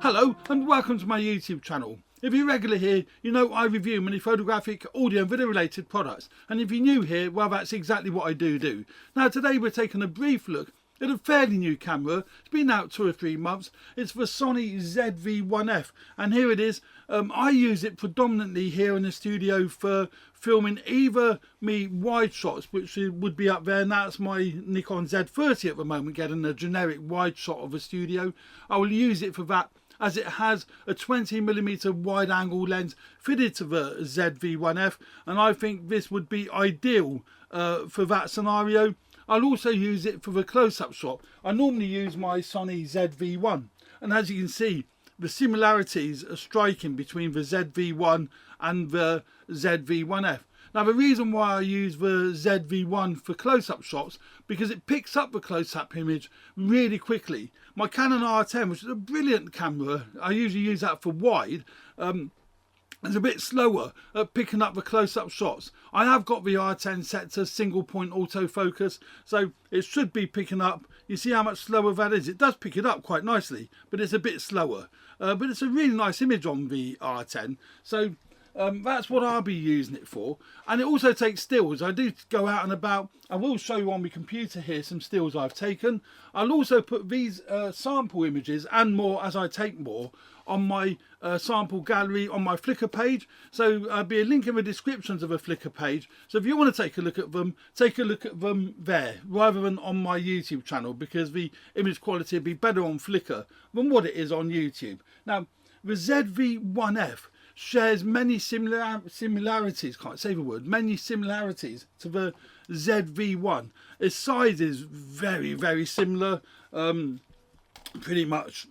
Hello and welcome to my YouTube channel. If you're regular here, you know I review many photographic, audio and video related products, and if you're new here, well, that's exactly what I do. Now today we're taking a brief look at a fairly new camera. It's been out 2 or 3 months. It's the Sony ZV-1F, and here it is. I use it predominantly here in the studio for filming either me wide shots, which would be up there, and that's my Nikon Z30 at the moment, getting a generic wide shot of a studio. I will use it for that, as it has a 20mm wide angle lens fitted to the ZV-1F, and I think this would be ideal for that scenario. I'll also use it for the close-up shot. I normally use my Sony ZV-1, and as you can see, the similarities are striking between the ZV-1 and the ZV-1F. Now the reason why I use the ZV-1 for close-up shots, because it picks up the close-up image really quickly. My Canon R10, which is a brilliant camera, I usually use that for wide, it's a bit slower at picking up the close-up shots. I have got the R10 set to single point autofocus, so it should be picking up. You see how much slower that is? It does pick it up quite nicely, but it's a bit slower. But it's a really nice image on the R10, so that's what I'll be using it for. And it also takes stills. I do go out and about. I will show you on my computer here some stills I've taken. I'll also put these sample images and more as I take more on my sample gallery on my Flickr page. So there'll be a link in the descriptions of a Flickr page. So if you want to take a look at them there rather than on my YouTube channel, because the image quality will be better on Flickr than what it is on YouTube. Now the ZV-1F shares many similarities, can't say the word, many similarities to the ZV-1. Its size is very similar, pretty much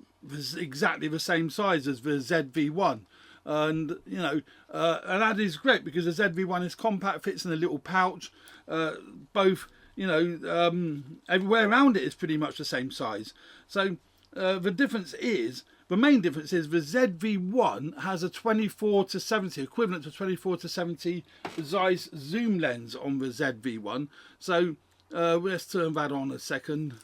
exactly the same size as the ZV-1, and you know, and that is great because the ZV-1 is compact, fits in a little pouch. Both, you know, everywhere around it is pretty much the same size. So the main difference is the ZV-1 has a 24-70, equivalent to 24-70 Zeiss zoom lens on the ZV-1. So let's turn that on a second.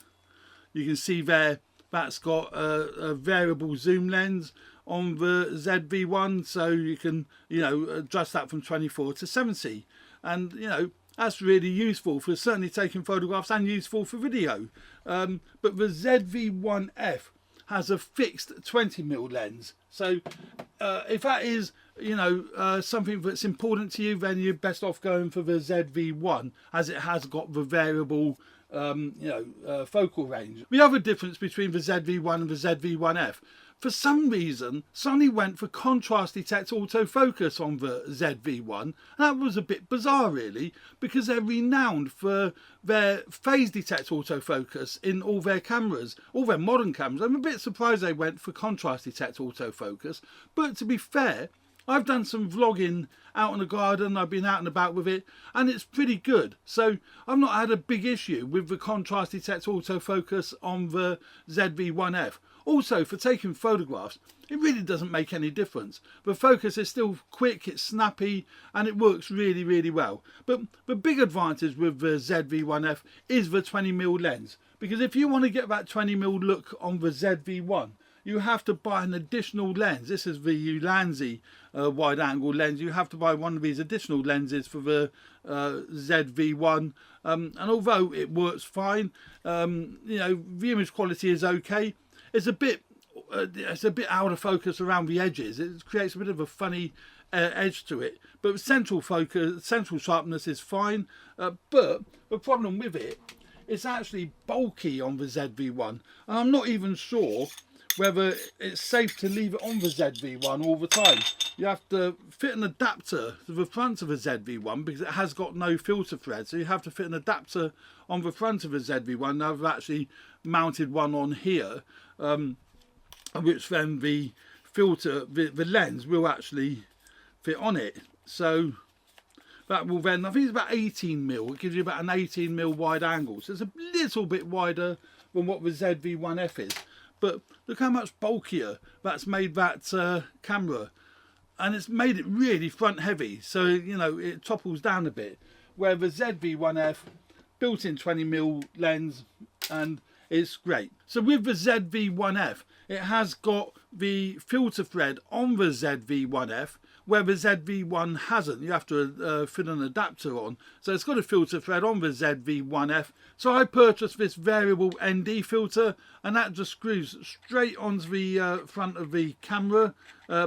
You can see there that's got a variable zoom lens on the ZV-1, so you can, you know, adjust that from 24-70, and you know, that's really useful for certainly taking photographs and useful for video. But the ZV-1F has a fixed 20mm lens, so if that is, you know, something that's important to you, then you're best off going for the ZV-1, as it has got the variable focal range. The other difference between the ZV-1 and the ZV-1F, for some reason Sony went for contrast detect autofocus on the ZV-1. That was a bit bizarre really, because they're renowned for their phase detect autofocus in all their cameras, all their modern cameras. I'm a bit surprised they went for contrast detect autofocus, but to be fair, I've done some vlogging out in the garden, I've been out and about with it, and it's pretty good. So I've not had a big issue with the contrast detect autofocus on the ZV-1F. Also, for taking photographs, it really doesn't make any difference. The focus is still quick, it's snappy, and it works really well. But the big advantage with the ZV-1F is the 20mm lens, because if you want to get that 20mm look on the ZV-1, you have to buy an additional lens. This is the Ulanzi wide angle lens. You have to buy one of these additional lenses for the ZV-1, and although it works fine, you know, the image quality is okay. It's a bit out of focus around the edges. It creates a bit of a funny edge to it, but central focus, central sharpness is fine. But the problem with it, it's actually bulky on the ZV-1, and I'm not even sure whether it's safe to leave it on the ZV-1 all the time. You have to fit an adapter to the front of the ZV-1 because it has got no filter thread, so you have to fit an adapter on the front of the ZV-1. Now I've actually mounted one on here, which then the filter, the lens will actually fit on it. So that will then, I think it's about 18mm, it gives you about an 18mm wide angle, so it's a little bit wider than what the ZV-1F is. But look how much bulkier that's made that camera, and it's made it really front heavy, so you know, it topples down a bit, where the ZV-1F built-in 20mm lens, and it's great. So with the ZV-1F, it has got the filter thread on the ZV-1F, where the ZV-1 hasn't. You have to fit an adapter on. So it's got a filter thread on the ZV-1F. So I purchased this variable ND filter, and that just screws straight onto the front of the camera,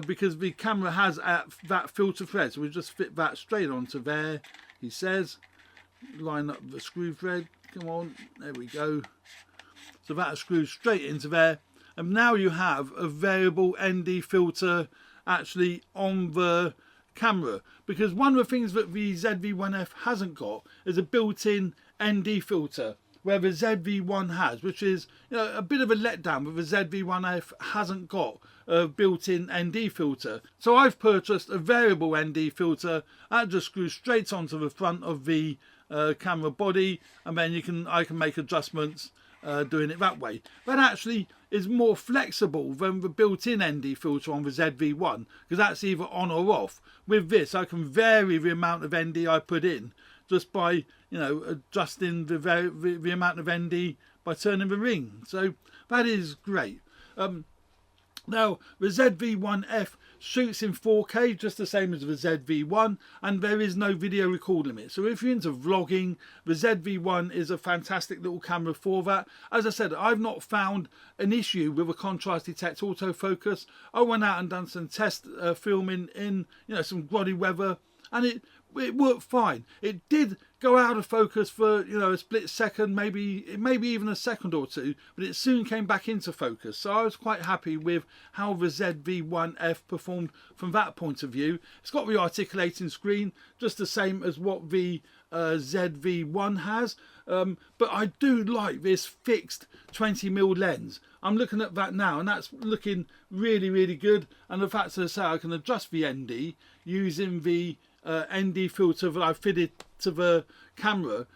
because the camera has that filter thread. So we just fit that straight onto there, he says. Line up the screw thread. Come on, there we go. So that screws straight into there. And now you have a variable ND filter actually on the camera, because one of the things that the ZV-1F hasn't got is a built-in ND filter, where the ZV-1 has, which is, you know, a bit of a letdown, but the ZV-1F hasn't got a built-in ND filter. So I've purchased a variable ND filter that just screws straight onto the front of the camera body, and then I can make adjustments doing it that way. That actually is more flexible than the built-in ND filter on the ZV-1, because that's either on or off. With this, I can vary the amount of ND I put in just by, you know, adjusting the amount of ND by turning the ring. So that is great. Now the ZV-1F shoots in 4K just the same as the ZV-1, and there is no video record limit. So if you're into vlogging, the ZV-1 is a fantastic little camera for that. As I said, I've not found an issue with a contrast detect autofocus. I went out and done some test filming in, you know, some grotty weather, and it worked fine. It did go out of focus for, you know, a split second, maybe even a second or two, but it soon came back into focus. So I was quite happy with how the ZV-1F performed from that point of view. It's got the articulating screen, just the same as what the ZV-1 has, but I do like this fixed 20mm lens. I'm looking at that now, and that's looking really, really good. And the fact that I can adjust the ND using the ND filter that I fitted to the camera,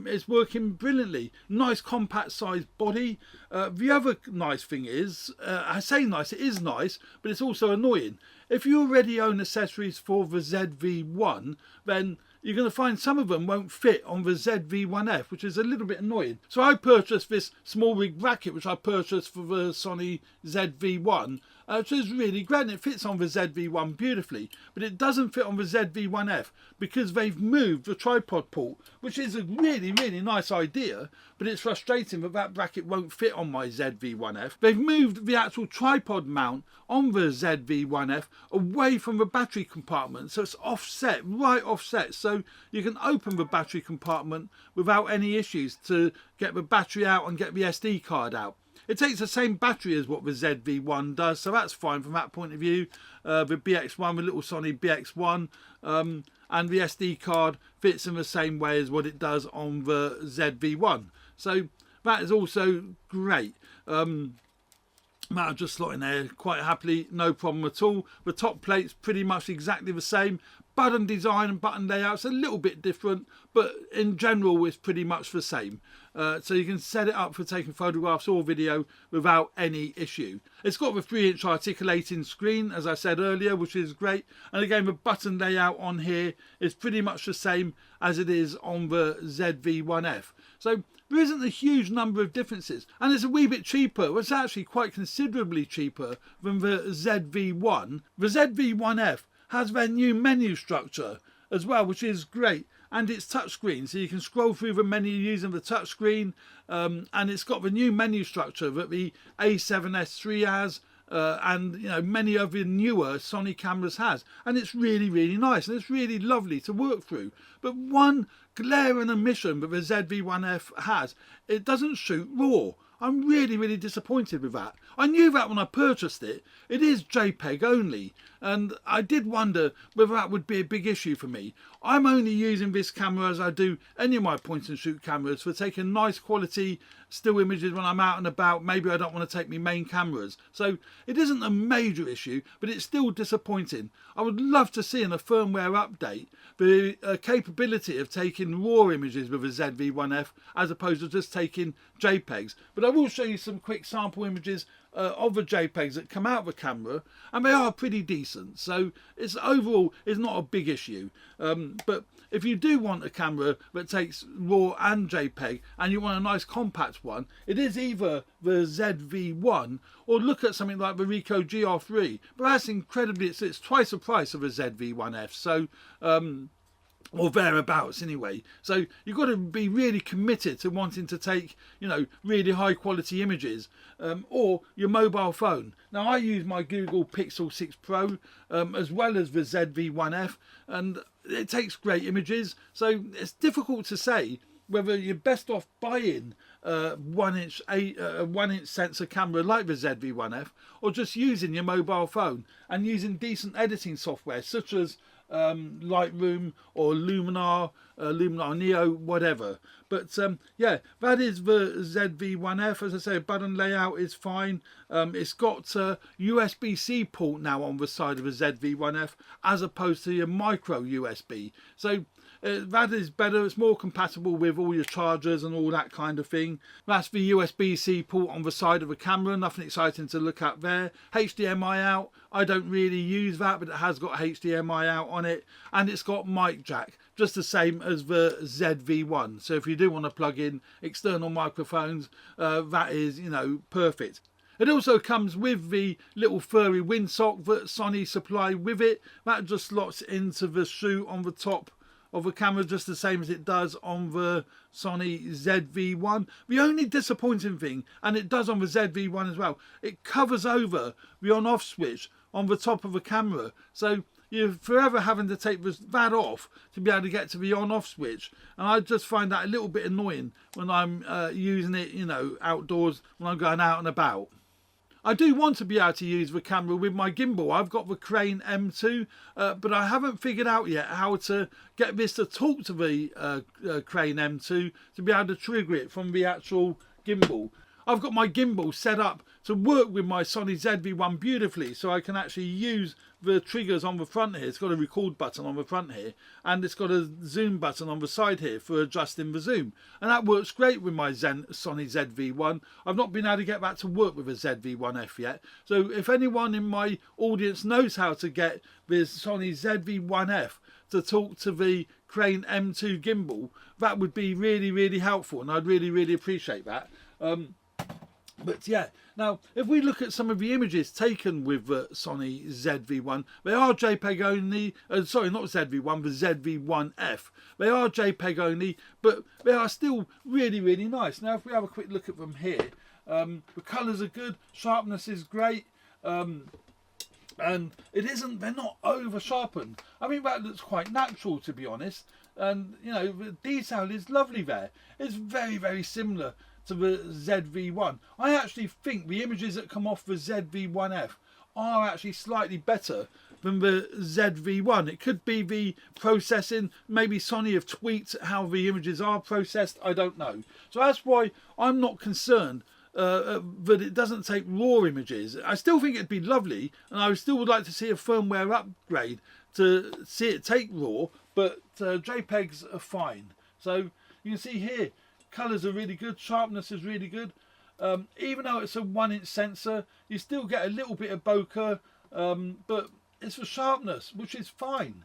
is working brilliantly. Nice compact sized body. The other nice thing is, I say nice, it is nice, but it's also annoying. If you already own accessories for the ZV-1, then you're going to find some of them won't fit on the ZV-1F, which is a little bit annoying. So I purchased this small rig bracket, which I purchased for the Sony ZV-1, which is really great, and it fits on the ZV-1 beautifully, but it doesn't fit on the ZV-1F because they've moved the tripod port, which is a really, really nice idea, but it's frustrating that that bracket won't fit on my ZV-1F. They've moved the actual tripod mount on the ZV-1F away from the battery compartment, so it's offset, right offset, so you can open the battery compartment without any issues to get the battery out and get the SD card out. It takes the same battery as what the ZV-1 does, so that's fine from that point of view. The BX1, the little Sony BX1, and the SD card fits in the same way as what it does on the ZV-1. So that is also great. I'll just slot in there quite happily, no problem at all. The top plate's pretty much exactly the same. Button design and button layout's a little bit different, but in general it's pretty much the same. So you can set it up for taking photographs or video without any issue. It's got the 3-inch articulating screen, as I said earlier, which is great. And again, the button layout on here is pretty much the same as it is on the ZV-1F. So there isn't a huge number of differences, and it's a wee bit cheaper. It's actually quite considerably cheaper than the ZV-1. The ZV-1F has their new menu structure as well, which is great, and it's touchscreen, so you can scroll through the menu using the touchscreen, and it's got the new menu structure that the A7S III has, and you know, many of the newer Sony cameras has, and it's really, really nice, and it's really lovely to work through. But one glaring omission that the ZV-1F has, it doesn't shoot RAW. I'm really, really disappointed with that. I knew that when I purchased it. It is JPEG only, and I did wonder whether that would be a big issue for me. I'm only using this camera, as I do any of my point and shoot cameras, for taking nice quality still images when I'm out and about. Maybe I don't want to take my main cameras. So it isn't a major issue, but it's still disappointing. I would love to see in a firmware update the capability of taking raw images with a ZV-1F as opposed to just taking JPEGs. But I will show you some quick sample images of the JPEGs that come out of the camera, and they are pretty decent. So it's overall is not a big issue. But if you do want a camera that takes RAW and JPEG, and you want a nice compact one, it is either the ZV-1 or look at something like the Ricoh GR3. But that's incredibly, it's twice the price of a ZV-1F. So or thereabouts anyway. So you've got to be really committed to wanting to take, you know, really high quality images, or your mobile phone. Now I use my Google Pixel 6 Pro as well as the ZV-1F, and it takes great images. So it's difficult to say whether you're best off buying a 1-inch sensor camera like the ZV-1F, or just using your mobile phone and using decent editing software such as Lightroom or Luminar Neo, whatever. But yeah, that is the ZV-1F. As I say, button layout is fine. It's got a USB-C port now on the side of the ZV-1F as opposed to your micro USB. So that is better. It's more compatible with all your chargers and all that kind of thing. That's the USB-C port on the side of the camera. Nothing exciting to look at there. HDMI out. I don't really use that, but it has got HDMI out on it, and it's got mic jack, just the same as the ZV-1. So if you do want to plug in external microphones, that is, you know, perfect. It also comes with the little furry windsock that Sony supply with it. That just slots into the shoe on the top of the camera, just the same as it does on the Sony ZV-1. The only disappointing thing, and it does on the ZV-1 as well, it covers over the on-off switch on the top of the camera. So you're forever having to take that off to be able to get to the on-off switch. And I just find that a little bit annoying when I'm using it, you know, outdoors, when I'm going out and about. I do want to be able to use the camera with my gimbal. I've got the Crane M2, but I haven't figured out yet how to get this to talk to the Crane M2 to be able to trigger it from the actual gimbal. I've got my gimbal set up to work with my Sony ZV-1 beautifully, so I can actually use the triggers on the front here. It's got a record button on the front here, and it's got a zoom button on the side here for adjusting the zoom, and that works great with my Sony ZV-1. I've not been able to get that to work with a ZV-1F yet, so if anyone in my audience knows how to get this Sony ZV-1F to talk to the Crane M2 gimbal, that would be really, really helpful, and I'd really, really appreciate that. But yeah, now if we look at some of the images taken with the Sony ZV-1, they are JPEG only. Sorry, not ZV-1, the ZV-1F. They are JPEG only, but they are still really, really nice. Now if we have a quick look at them here, the colours are good, sharpness is great, and they're not over sharpened. I mean, that looks quite natural, to be honest, and you know, the detail is lovely there. It's very, very similar to the ZV-1. I actually think the images that come off the ZV-1F are actually slightly better than the ZV-1. It could be the processing. Maybe Sony have tweaked how the images are processed. I don't know. So that's why I'm not concerned that it doesn't take raw images. I still think it'd be lovely, and I still would like to see a firmware upgrade to see it take raw, but JPEGs are fine. So you can see here, colours are really good, sharpness is really good. Even though it's a 1-inch sensor, you still get a little bit of bokeh, but it's for sharpness, which is fine.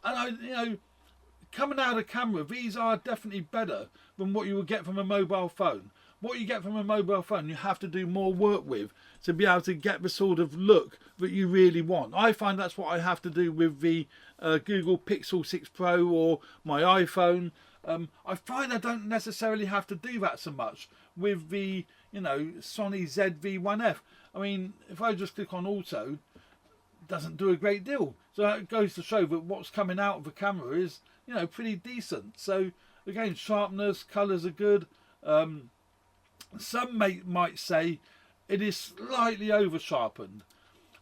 And you know, coming out of camera, these are definitely better than what you would get from a mobile phone. What you get from a mobile phone, you have to do more work with to be able to get the sort of look that you really want. I find that's what I have to do with the Google Pixel 6 Pro or my iPhone. I find I don't necessarily have to do that so much with the, you know, Sony ZV-1F. I mean, if I just click on auto, it doesn't do a great deal. So that goes to show that what's coming out of the camera is, you know, pretty decent. So again, sharpness, colours are good. Some might say it is slightly over sharpened,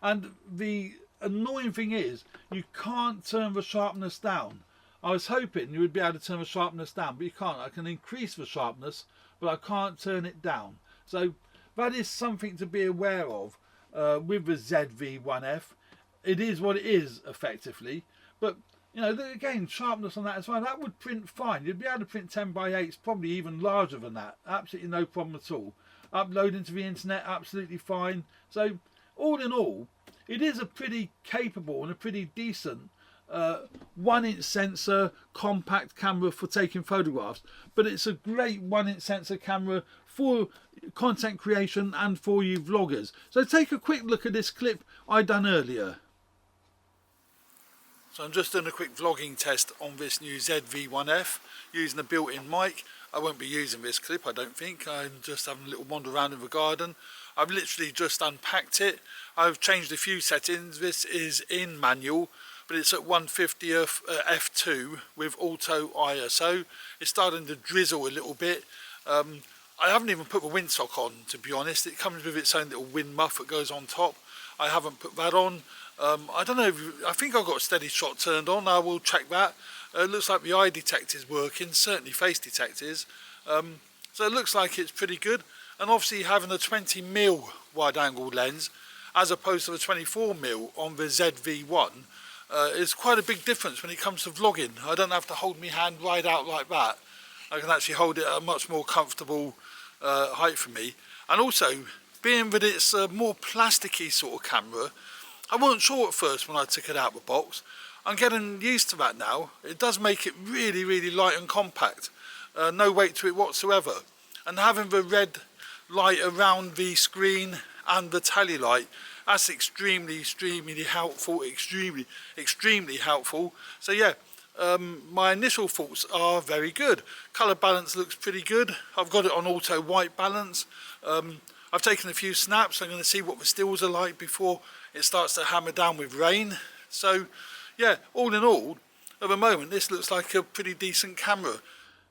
and the annoying thing is you can't turn the sharpness down. I was hoping you would be able to turn the sharpness down, but you can't. I can increase the sharpness, but I can't turn it down. So that is something to be aware of with the ZV-1F. It is what it is, effectively. But, you know, again, sharpness on that as well. That would print fine. You'd be able to print 10 by 8s, probably even larger than that. Absolutely no problem at all. uploading to the internet absolutely fine. So all in all, it is a pretty capable and a pretty decent 1-inch sensor compact camera for taking photographs, but it's a great 1-inch sensor camera for content creation and for you vloggers. So take a quick look at this clip I done earlier. So I'm just doing a quick vlogging test on this new ZV-1F using a built-in mic. I won't be using this clip, I don't think. I'm just having a little wander around in the garden. I've literally just unpacked it. I've changed a few settings. This is in manual, but it's at 1/50th f2 with auto ISO. It's starting to drizzle a little bit. I haven't even put the windsock on, to be honest. It comes with its own little wind muff that goes on top. I haven't put that on. I don't know, I think I've got steady shot turned on. I will check that. It looks like the eye detector is working, certainly face detectors. So it looks like it's pretty good. And obviously having a 20mm wide angle lens as opposed to the 24mm on the ZV-1 is quite a big difference when it comes to vlogging. I don't have to hold my hand right out like that. I can actually hold it at a much more comfortable height for me. And also, being that it's a more plasticky sort of camera, I wasn't sure at first when I took it out of the box. I'm getting used to that now. It does make it really, really light and compact. No weight to it whatsoever. And having the red light around the screen and the tally light, that's extremely helpful, extremely helpful. So yeah, my initial thoughts are very good. Colour balance looks pretty good. I've got it on auto white balance. I've taken a few snaps. I'm going to see what the stills are like before it starts to hammer down with rain. So yeah, all in all, at the moment this looks like a pretty decent camera.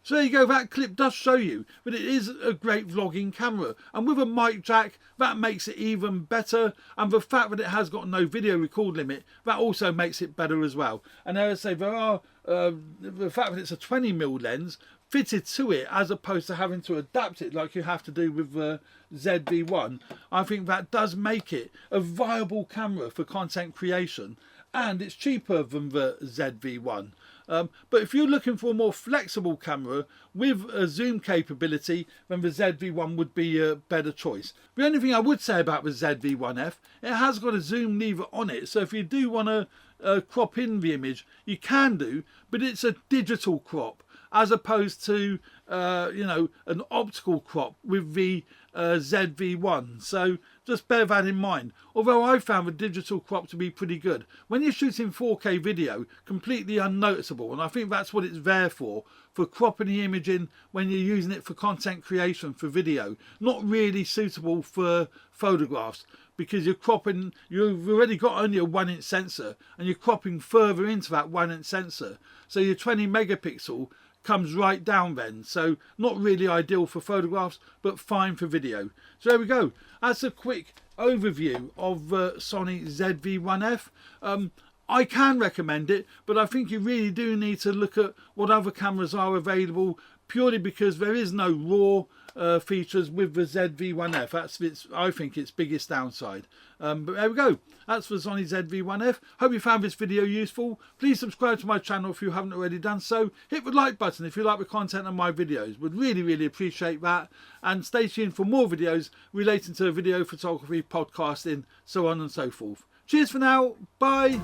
So there you go, that clip does show you that it is a great vlogging camera, and with a mic jack that makes it even better, and the fact that it has got no video record limit, that also makes it better as well. And as I say, there are the fact that it's a 20mm lens fitted to it as opposed to having to adapt it like you have to do with the ZV-1, I think that does make it a viable camera for content creation, and it's cheaper than the ZV-1. But if you're looking for a more flexible camera with a zoom capability, then the ZV-1 would be a better choice. The only thing I would say about the ZV-1F, it has got a zoom lever on it, so if you do want to crop in the image, you can do, but it's a digital crop as opposed to you know, an optical crop with the ZV-1. So just bear that in mind. Although I found the digital crop to be pretty good. When you're shooting 4K video, completely unnoticeable, and I think that's what it's there for cropping the image in when you're using it for content creation for video. Not really suitable for photographs, because you've already got only a 1-inch sensor and you're cropping further into that 1-inch sensor. So your 20 megapixel comes right down then, so not really ideal for photographs, but fine for video. So there we go, that's a quick overview of Sony ZV-1F. I can recommend it, but I think you really do need to look at what other cameras are available, purely because there is no raw features with the ZV-1F. That's I think its biggest downside. But there we go, that's the Sony ZV-1F. Hope you found this video useful. Please subscribe to my channel if you haven't already done so. Hit the like button if you like the content of my videos. Would really appreciate that. And stay tuned for more videos relating to video photography, podcasting, so on and so forth. Cheers for now, bye.